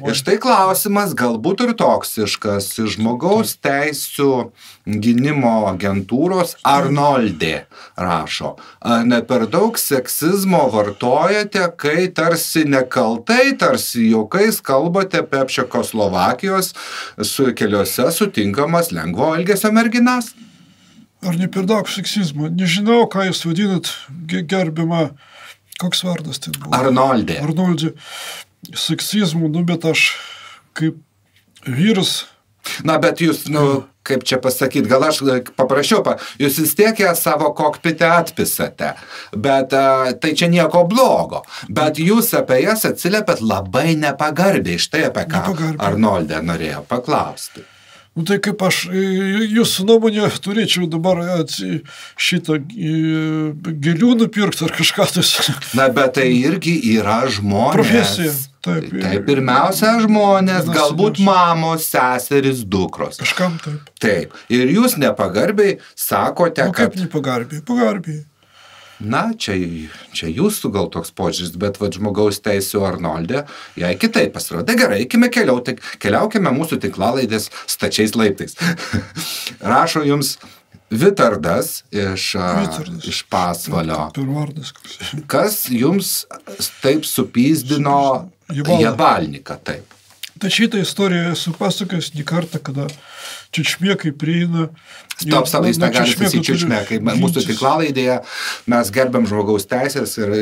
Ir štai klausimas galbūt ir toksiškas. Žmogaus teisių gynimo agentūros Arnoldė rašo. Ne per daug seksizmo vartojate, kai tarsi nekaltai, tarsi juokais kalbate apie Čekoslovakijos su keliose sutinkamas lengvo elgesio merginas? Ar ne per daug seksizmo? Nežinau, ką jūs vadinat, gerbiama, koks vardas tai buvo? Arnoldė. Arnoldė. Seksizmu, bet aš kaip vyras. Na, bet jūs, kaip čia pasakyti, gal aš paprašiau, jūs vis tiek ją savo kokpite atpisate, bet tai čia nieko blogo, bet jūs apie jas atsiliepėt labai nepagarbiai, štai apie ką Arnoldė norėjo paklausti. Tai kaip aš jūsų nuomonė turėčiau dabar šitą gėlių nupirkti ar kažką tai. Na, bet tai irgi yra žmonės. Profesija. Taip, pirmiausia žmonės, galbūt mamos, seseris, dukros. Kažkam taip. Taip. Ir jūs nepagarbiai sakote, kad... Kaip nepagarbiai? Pagarbiai. Na, čia jūsų gal toks požiūris, bet žmogaus teisių Arnoldė, jai kitaip pasirodė. Gerai, keliaukime mūsų tinklalaidės stačiais laiptais. Rašo jums Vitardas iš Pasvalio. Per vardas. Kas jums taip supyzdino Jabalniką, taip? Tai šitą istoriją esu pasakęs ne kartą, kada čiučmėkai prieina. Stop, jūs negalite sakyti čiučmėkai. Mūsų tinklalaidėje mes gerbiam žmogaus teisės ir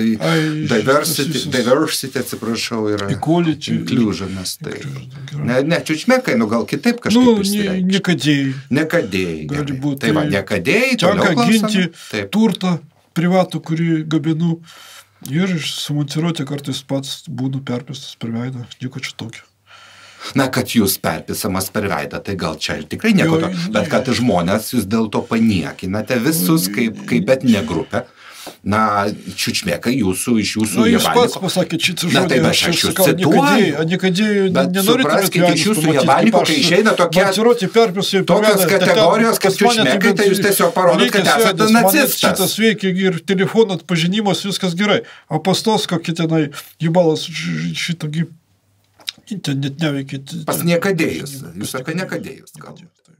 diversity, atsiprašau, yra inclusionas. Ne, čiučmėkai, gal kitaip kažkaip išsireikšti. Nekadėjai. Gali būti. Tai va, nekadėjai, toliau ginti turtą privatų, kurį gabinu. Ir sumontiruoti kartais pats būnu perpistas per veidą. Nieko čia tokio. Na, kad jūs perpisamas per veidą, tai gal čia tikrai nieko to, bet kad žmonės jūs dėl to paniekinate visus kaip etninė grupė. Na, čiučmėkai iš jūsų Jabalniko. Jūs pats pasakėte šitą žodį. Na, tai aš jūs cituoju. Bet supraskite, iš jūsų Jabalniko, kai išeina tokios kategorijos, kaip čiučmėkai, tai jūs tiesiog parodot, kad esate nacistas. Šitas veikia ir telefono atpažinimas, viskas gerai. O pastos, kokie tenai Jabalas šitą net neveikia. Pas niekadėjus. Jūs apie niekadėjus kalbate.